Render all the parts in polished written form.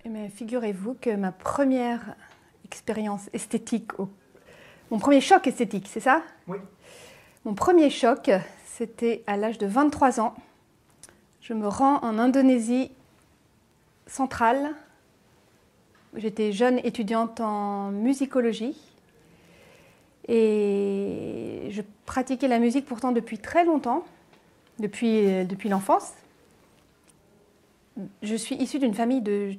Eh bien, figurez-vous que ma première expérience esthétique, mon premier choc esthétique, c'est ça? Oui. Mon premier choc, c'était à l'âge de 23 ans. Je me rends en Indonésie centrale. J'étais jeune étudiante en musicologie et je pratiquais la musique pourtant depuis très longtemps, depuis l'enfance. Je suis issue d'une famille de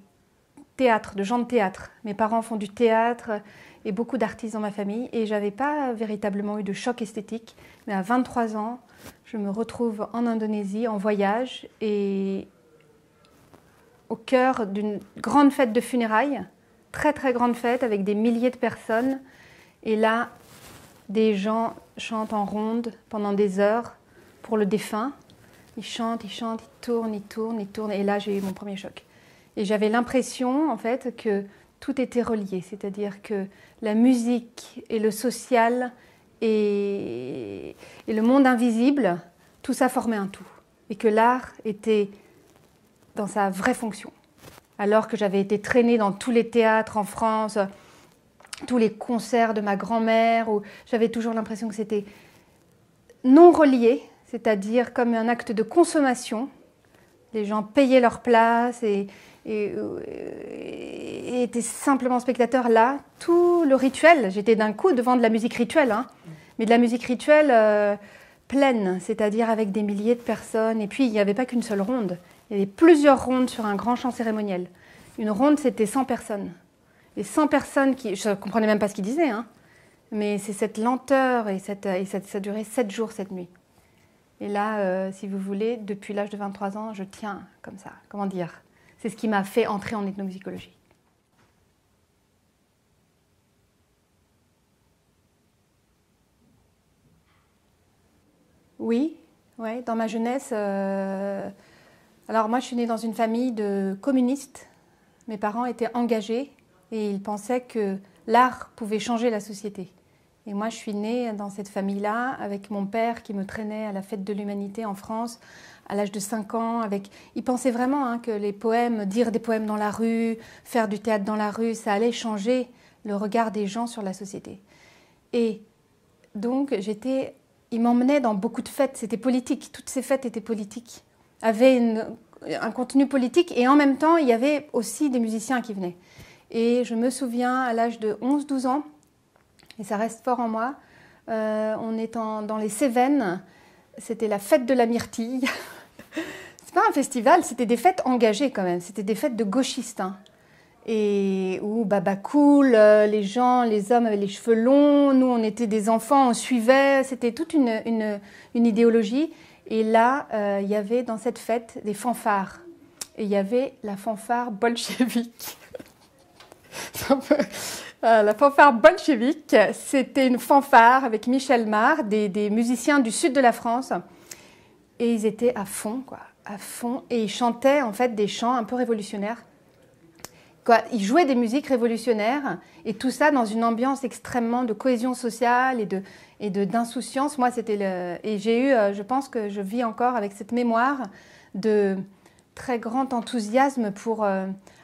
théâtre, de gens de théâtre. Mes parents font du théâtre et beaucoup d'artistes dans ma famille et je n'avais pas véritablement eu de choc esthétique. Mais à 23 ans, je me retrouve en Indonésie en voyage et au cœur d'une grande fête de funérailles, très très grande fête avec des milliers de personnes. Et là, des gens chantent en ronde pendant des heures pour le défunt. Ils chantent, ils chantent, ils tournent, ils tournent, ils tournent. Et là, j'ai eu mon premier choc. Et j'avais l'impression, en fait, que tout était relié. C'est-à-dire que la musique et le social et le monde invisible, tout ça formait un tout. Et que l'art était dans sa vraie fonction. Alors que j'avais été traînée dans tous les théâtres en France, tous les concerts de ma grand-mère, où j'avais toujours l'impression que c'était non relié, c'est-à-dire comme un acte de consommation. Les gens payaient leur place et étaient simplement spectateurs. Là, tout le rituel, j'étais d'un coup devant de la musique rituelle, hein, mais de la musique rituelle pleine, c'est-à-dire avec des milliers de personnes. Et puis, il n'y avait pas qu'une seule ronde. Il y avait plusieurs rondes sur un grand chant cérémoniel. Une ronde, c'était 100 personnes. Et 100 personnes qui... Je ne comprenais même pas ce qu'ils disaient, hein, mais c'est cette lenteur et ça durait 7 jours, cette nuit. Et là, si vous voulez, depuis l'âge de 23 ans, je tiens comme ça. Comment dire? C'est ce qui m'a fait entrer en ethnomusicologie. Oui, ouais, dans ma jeunesse... Alors moi, je suis née dans une famille de communistes. Mes parents étaient engagés et ils pensaient que l'art pouvait changer la société. Et moi, je suis née dans cette famille-là, avec mon père qui me traînait à la fête de l'humanité en France, à l'âge de 5 ans. Il pensait vraiment que les poèmes, dire des poèmes dans la rue, faire du théâtre dans la rue, ça allait changer le regard des gens sur la société. Et donc, il m'emmenait dans beaucoup de fêtes, c'était politique, toutes ces fêtes étaient politiques, avaient un contenu politique et en même temps, il y avait aussi des musiciens qui venaient. Et je me souviens, à l'âge de 11-12 ans, et ça reste fort en moi, on est dans les Cévennes, c'était la fête de la myrtille. C'est pas un festival, c'était des fêtes engagées quand même, c'était des fêtes de gauchistes. Hein. Et où baba cool, les gens, les hommes avaient les cheveux longs, nous on était des enfants, on suivait, c'était toute une idéologie. Et là, il y avait dans cette fête des fanfares. Et il y avait la fanfare bolchevique. La fanfare bolchevique, c'était une fanfare avec Michel Mar, des musiciens du sud de la France. Et ils étaient à fond, quoi, à fond. Et ils chantaient en fait des chants un peu révolutionnaires. Ils jouaient des musiques révolutionnaires et tout ça dans une ambiance extrêmement de cohésion sociale et d'insouciance. Moi, et j'ai eu, je pense que je vis encore avec cette mémoire de très grand enthousiasme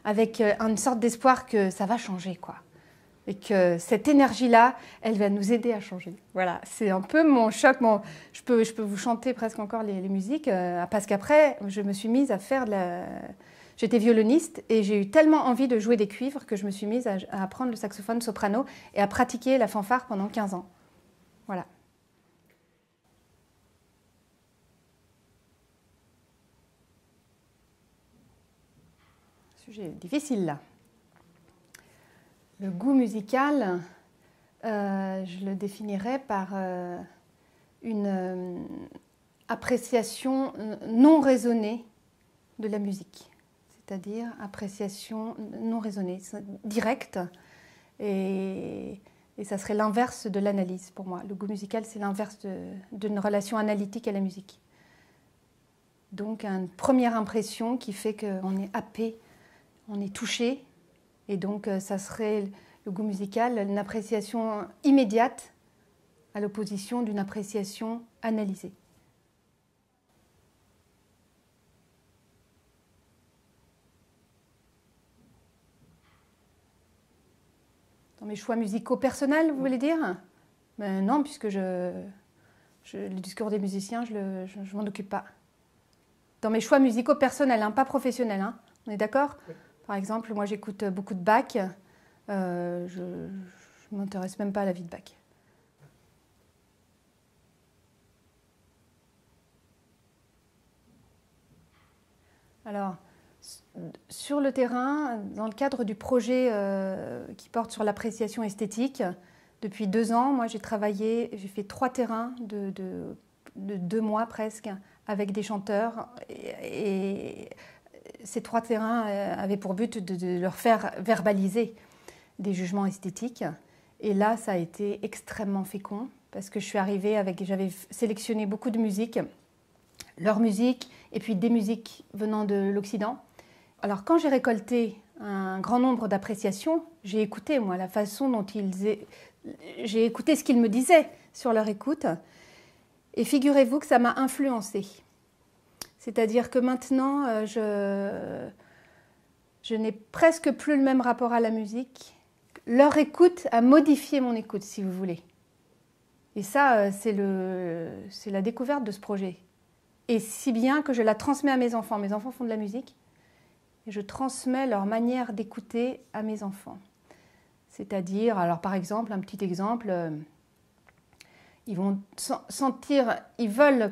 avec une sorte d'espoir que ça va changer, quoi. Et que cette énergie-là, elle va nous aider à changer. Voilà, c'est un peu mon choc. Je peux vous chanter presque encore les musiques parce qu'après, je me suis mise à faire de la... J'étais violoniste et j'ai eu tellement envie de jouer des cuivres que je me suis mise à apprendre le saxophone soprano et à pratiquer la fanfare pendant 15 ans. Voilà. Sujet difficile là. Le goût musical, je le définirais par une appréciation non raisonnée de la musique. C'est-à-dire appréciation non raisonnée, directe, et ça serait l'inverse de l'analyse pour moi. Le goût musical, c'est l'inverse d'une relation analytique à la musique. Donc une première impression qui fait qu'on est happé, on est touché, et donc ça serait le goût musical, une appréciation immédiate à l'opposition d'une appréciation analysée. Dans mes choix musicaux personnels, vous voulez dire? Ben non, puisque le discours des musiciens, je m'en occupe pas. Dans mes choix musicaux personnels, hein, pas professionnels, hein. On est d'accord? Oui. Par exemple, moi j'écoute beaucoup de Bach. Je ne m'intéresse même pas à la vie de Bach. Alors, sur le terrain, dans le cadre du projet qui porte sur l'appréciation esthétique, depuis 2 ans, moi j'ai fait 3 terrains de 2 mois presque avec des chanteurs. Et ces 3 terrains avaient pour but de leur faire verbaliser des jugements esthétiques. Et là, ça a été extrêmement fécond parce que j'avais sélectionné beaucoup de musique, leur musique et puis des musiques venant de l'Occident. Alors quand j'ai récolté un grand nombre d'appréciations, j'ai écouté moi la façon dont j'ai écouté ce qu'ils me disaient sur leur écoute et figurez-vous que ça m'a influencée. C'est-à-dire que maintenant je n'ai presque plus le même rapport à la musique. Leur écoute a modifié mon écoute, si vous voulez. Et ça, c'est la découverte de ce projet. Et si bien que je la transmets à mes enfants. Mes enfants font de la musique. Et je transmets leur manière d'écouter à mes enfants. C'est-à-dire, alors par exemple, un petit exemple, ils vont sentir,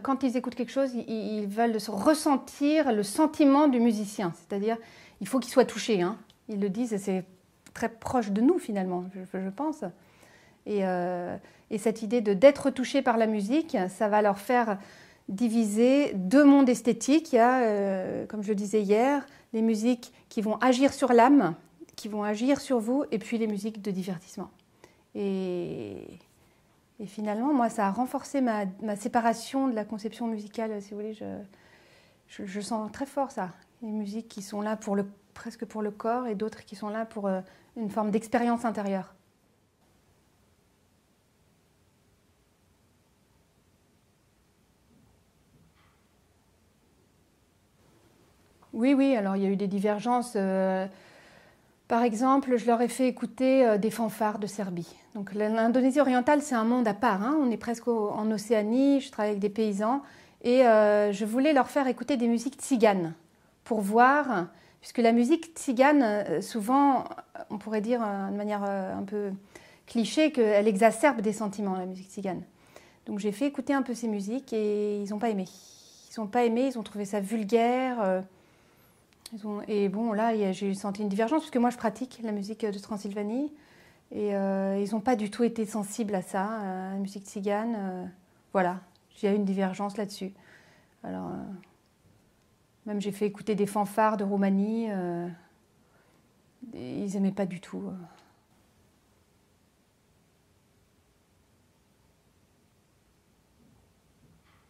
quand ils écoutent quelque chose, ils veulent ressentir le sentiment du musicien. C'est-à-dire, il faut qu'ils soient touchés. Hein. Ils le disent et c'est très proche de nous finalement, je pense. Et cette idée d'être touché par la musique, ça va leur faire diviser 2 mondes esthétiques. Il y a, comme je le disais hier, les musiques qui vont agir sur l'âme, qui vont agir sur vous, et puis les musiques de divertissement. Et finalement, moi, ça a renforcé ma séparation de la conception musicale, si vous voulez. Je sens très fort ça. Les musiques qui sont là presque pour le corps et d'autres qui sont là pour une forme d'expérience intérieure. Oui, alors il y a eu des divergences. Par exemple, je leur ai fait écouter des fanfares de Serbie. Donc l'Indonésie orientale, c'est un monde à part. Hein. On est presque en Océanie, je travaille avec des paysans. Et je voulais leur faire écouter des musiques tziganes pour voir, puisque la musique tzigane, souvent, on pourrait dire de manière un peu cliché, qu'elle exacerbe des sentiments, la musique tzigane. Donc j'ai fait écouter un peu ces musiques et ils n'ont pas aimé. Ils n'ont pas aimé, ils ont trouvé ça vulgaire. Et bon, là, j'ai senti une divergence, puisque moi, je pratique la musique de Transylvanie. Et ils n'ont pas du tout été sensibles à ça, à la musique tzigane. Voilà, il y a eu une divergence là-dessus. Alors, même j'ai fait écouter des fanfares de Roumanie. Ils n'aimaient pas du tout.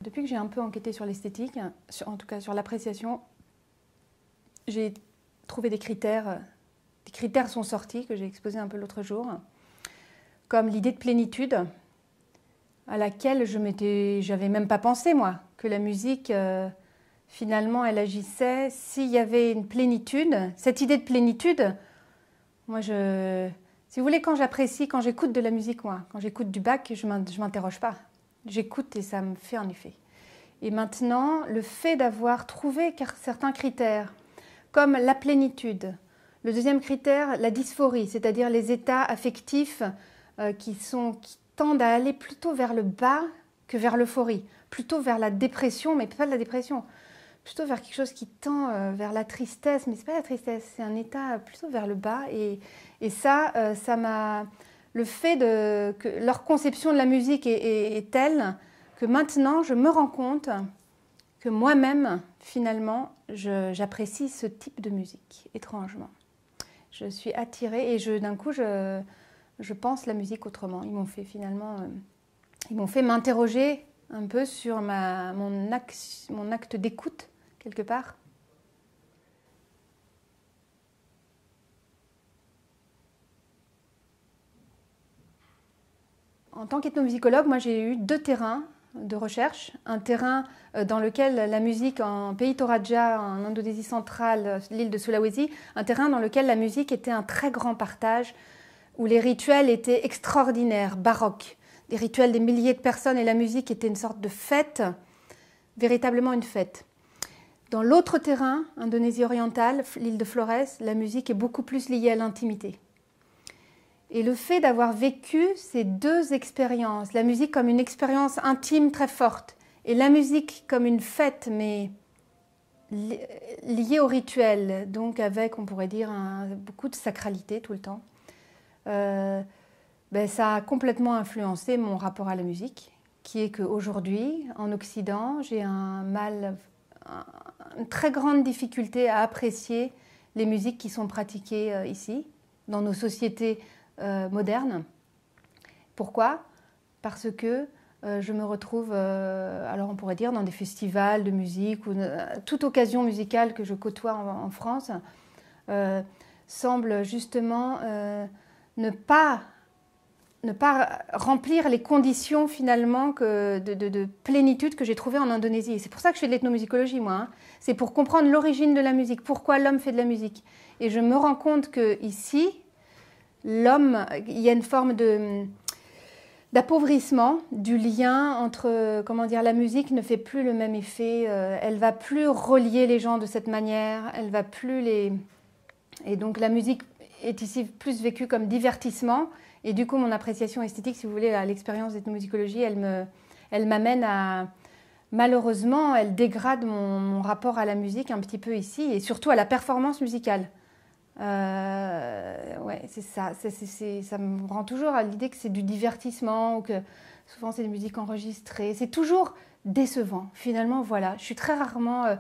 Depuis que j'ai un peu enquêté sur l'esthétique, en tout cas sur l'appréciation, j'ai trouvé des critères. Des critères sont sortis, que j'ai exposés un peu l'autre jour, comme l'idée de plénitude, à laquelle j'avais même pas pensé, moi, que la musique, finalement, elle agissait. S'il y avait une plénitude, cette idée de plénitude, moi, si vous voulez, quand j'écoute de la musique, moi, quand j'écoute du Bach, je m'interroge pas. J'écoute et ça me fait un effet. Et maintenant, le fait d'avoir trouvé certains critères, comme la plénitude. Le deuxième critère, la dysphorie, c'est-à-dire les états affectifs qui tendent à aller plutôt vers le bas que vers l'euphorie, plutôt vers la dépression, mais pas de la dépression, plutôt vers quelque chose qui tend vers la tristesse, mais ce n'est pas la tristesse, c'est un état plutôt vers le bas. Et ça m'a... Le fait que leur conception de la musique est telle que maintenant, je me rends compte que moi-même, finalement, j'apprécie ce type de musique, étrangement. Je suis attirée et d'un coup, je pense la musique autrement. Ils m'ont fait m'interroger un peu sur mon acte d'écoute, quelque part. En tant qu'ethnomusicologue, moi j'ai eu 2 terrains de recherche. Un terrain dans lequel la musique en pays Toraja, en Indonésie centrale, l'île de Sulawesi, un terrain dans lequel la musique était un très grand partage où les rituels étaient extraordinaires, baroques. Des rituels des milliers de personnes et la musique était une sorte de fête, véritablement une fête. Dans l'autre terrain, Indonésie orientale, l'île de Flores, la musique est beaucoup plus liée à l'intimité. Et le fait d'avoir vécu ces deux expériences, la musique comme une expérience intime très forte et la musique comme une fête, mais liée au rituel, donc avec, on pourrait dire, beaucoup de sacralité tout le temps, ça a complètement influencé mon rapport à la musique, qui est qu'aujourd'hui, en Occident, j'ai une très grande difficulté à apprécier les musiques qui sont pratiquées ici, dans nos sociétés modernes. Pourquoi? Parce que je me retrouve, alors on pourrait dire, dans des festivals de musique ou toute occasion musicale que je côtoie en France semble justement ne pas remplir les conditions finalement de plénitude que j'ai trouvées en Indonésie. C'est pour ça que je fais de l'ethnomusicologie, moi. Hein. C'est pour comprendre l'origine de la musique, pourquoi l'homme fait de la musique. Et je me rends compte qu'ici, l'homme, il y a une forme d'appauvrissement du lien entre, comment dire, la musique ne fait plus le même effet, elle va plus relier les gens de cette manière, elle va plus les... Et donc la musique est ici plus vécue comme divertissement, et du coup mon appréciation esthétique, si vous voulez, à l'expérience d'ethnomusicologie, elle m'amène à... Malheureusement, elle dégrade mon rapport à la musique un petit peu ici, et surtout à la performance musicale. Ouais, c'est ça. Ça me rend toujours à l'idée que c'est du divertissement ou que souvent c'est des musiques enregistrées. C'est toujours décevant. Finalement, voilà. Je suis très rarement...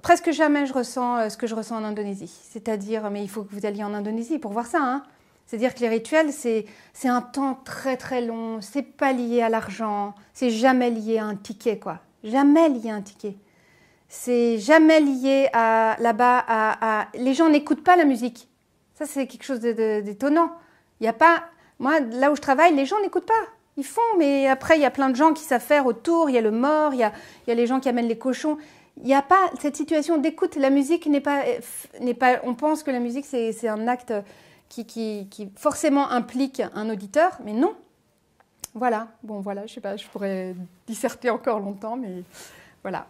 presque jamais je ressens ce que je ressens en Indonésie. C'est-à-dire, mais il faut que vous alliez en Indonésie pour voir ça. Hein. C'est-à-dire que les rituels, c'est un temps très très long. C'est pas lié à l'argent. C'est jamais lié à un ticket, quoi. Jamais lié à un ticket. C'est jamais lié là-bas les gens n'écoutent pas la musique. Ça, c'est quelque chose d'étonnant. Il y a pas... Moi, là où je travaille, les gens n'écoutent pas. Ils font, mais après, il y a plein de gens qui savent faire autour. Il y a le mort, il y a les gens qui amènent les cochons. Il n'y a pas cette situation d'écoute. La musique n'est pas... On pense que la musique, c'est un acte qui forcément implique un auditeur, mais non. Voilà. Bon, voilà, je sais pas, je pourrais disserter encore longtemps, mais voilà.